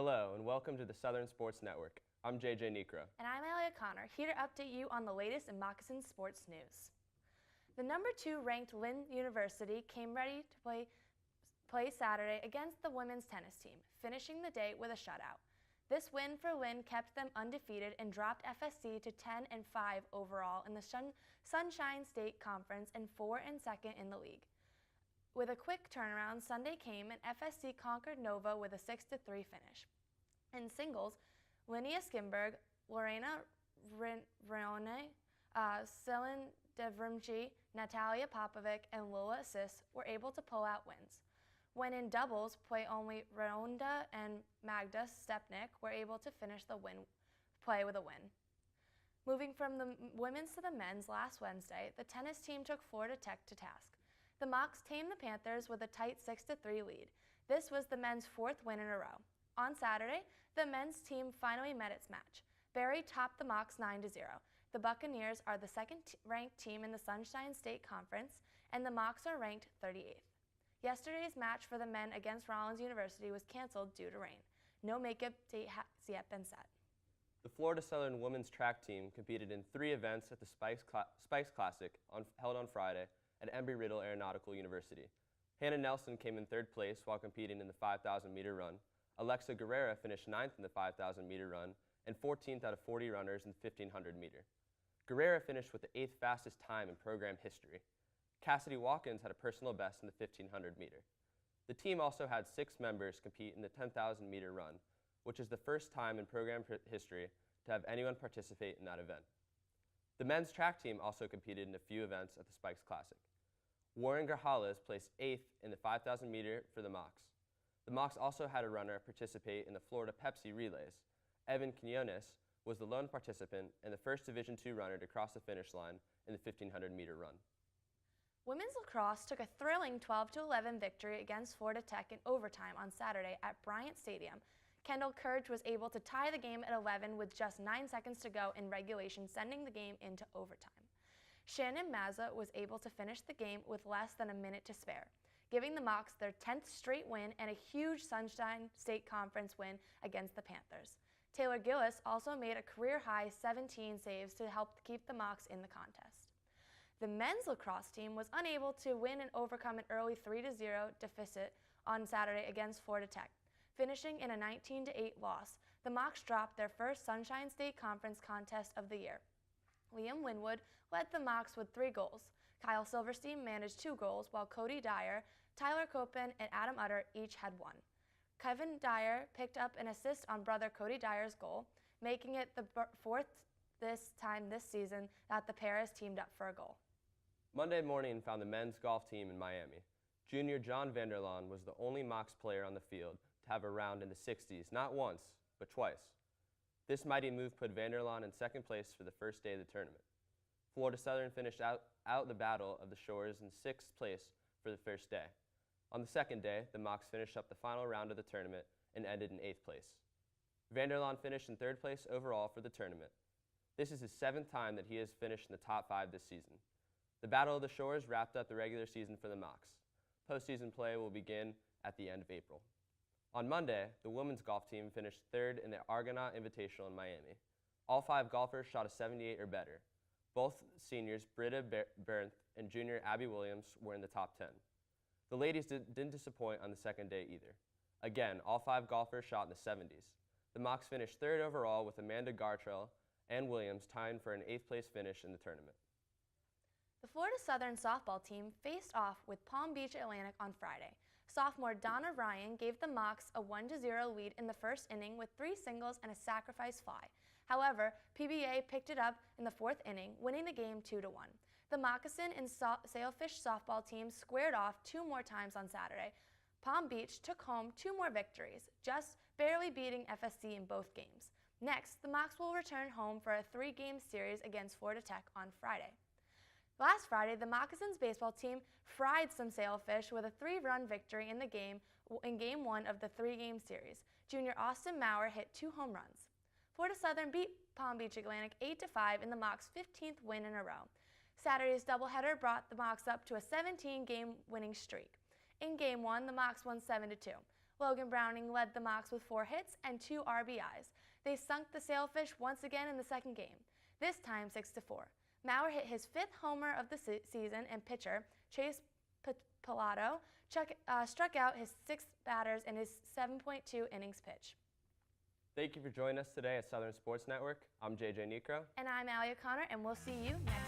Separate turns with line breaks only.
Hello and welcome to the Southern Sports Network. I'm JJ Necro.
And I'm Aleska Guerra, here to update you on the latest in moccasin sports news. The number 2 ranked Lynn University came ready to play Saturday against the women's tennis team, finishing the day with a shutout. This win for Lynn kept them undefeated and dropped FSC to 10-5 overall in the Sunshine State Conference and 4-2 in the league. With a quick turnaround, Sunday came and FSC conquered Nova with a 6-3 finish. In singles, Linnea Skimberg, Lorena Rione, Celine Devrimci, Natalia Popovic, and Lola Sis were able to pull out wins. When in doubles, play only Rhonda and Magda Stepnik were able to finish the play with a win. Moving from the women's to the men's last Wednesday, the tennis team took Florida Tech to task. The Mocs tamed the Panthers with a tight 6-3 lead. This was the men's 4th win in a row. On Saturday, the men's team finally met its match. Barry topped the Mocs 9-0. The Buccaneers are the second-ranked team in the Sunshine State Conference, and the Mocs are ranked 38th. Yesterday's match for the men against Rollins University was canceled due to rain. No makeup date has yet been set.
The Florida Southern women's track team competed in 3 events at the Spikes Classic held on Friday at Embry-Riddle Aeronautical University. Hannah Nelson came in 3rd place while competing in the 5,000-meter run. Aleska Guerra finished 9th in the 5,000-meter run and 14th out of 40 runners in the 1,500-meter. Guerra finished with the 8th fastest time in program history. Kassidy Watkins had a personal best in the 1,500-meter. The team also had 6 members compete in the 10,000-meter run, which is the first time in program history to have anyone participate in that event. The men's track team also competed in a few events at the Spikes Classic. Warren Grajales placed 8th in the 5,000-meter for the Mocs. The Mocs also had a runner participate in the Florida Pepsi relays. Evan Quinones was the lone participant and the first Division II runner to cross the finish line in the 1,500-meter run.
Women's lacrosse took a thrilling 12-11 victory against Florida Tech in overtime on Saturday at Bryant Stadium. Kendall Courage was able to tie the game at 11 with just 9 seconds to go in regulation, sending the game into overtime. Shannon Mazza was able to finish the game with less than a minute to spare, giving the Mocs their 10th straight win and a huge Sunshine State Conference win against the Panthers. Taylor Gillis also made a career-high 17 saves to help keep the Mocs in the contest. The men's lacrosse team was unable to win and overcome an early 3-0 deficit on Saturday against Florida Tech, finishing in a 19-8 loss. The Mocs dropped their first Sunshine State Conference contest of the year. Liam Winwood led the Mocs with 3 goals. Kyle Silverstein managed 2 goals, while Cody Dyer, Tyler Copen, and Adam Utter each had 1. Kevin Dyer picked up an assist on brother Cody Dyer's goal, making it the 4th time this season that the pair has teamed up for a goal.
Monday morning found the men's golf team in Miami. Junior John Vanderlaan was the only Mocs player on the field to have a round in the 60s, not once, but twice. This mighty move put Vanderlaan in 2nd place for the first day of the tournament. Florida Southern finished out the Battle of the Shores in 6th place for the first day. On the 2nd day, the Mocs finished up the final round of the tournament and ended in 8th place. Vanderlaan finished in 3rd place overall for the tournament. This is his 7th time that he has finished in the top 5 this season. The Battle of the Shores wrapped up the regular season for the Mocs. Postseason play will begin at the end of April. On Monday, the women's golf team finished 3rd in the Argonaut Invitational in Miami. All 5 golfers shot a 78 or better. Both seniors, Britta Bernth and junior Abbey Williams, were in the top 10. The ladies didn't disappoint on the 2nd day either. Again, all 5 golfers shot in the 70s. The Mocs finished 3rd overall with Amanda Gartrell and Williams tying for an 8th place finish in the tournament.
The Florida Southern softball team faced off with Palm Beach Atlantic on Friday. Sophomore Donna Ryan gave the Mocs a 1-0 lead in the first inning with 3 singles and a sacrifice fly. However, PBA picked it up in the 4th inning, winning the game 2-1. The Moccasin and Sailfish softball teams squared off 2 more times on Saturday. Palm Beach took home 2 more victories, just barely beating FSC in both games. Next, the Mocs will return home for a 3-game series against Florida Tech on Friday. Last Friday, the Moccasins baseball team fried some Sailfish with a 3-run victory in Game 1 of the 3-game series. Junior Austin Maurer hit 2 home runs. Florida Southern beat Palm Beach Atlantic 8-5 in the Mocs' 15th win in a row. Saturday's doubleheader brought the Mocs up to a 17-game winning streak. In Game 1, the Mocs won 7-2. Logan Browning led the Mocs with 4 hits and 2 RBIs. They sunk the Sailfish once again in the second game, this time 6-4. Maurer hit his 5th homer of the season, and pitcher Chase Pilato struck out his 6 batters in his 7.2 innings pitch.
Thank you for joining us today at Southern Sports Network. I'm JJ Necro.
And I'm Allie O'Connor, and we'll see you next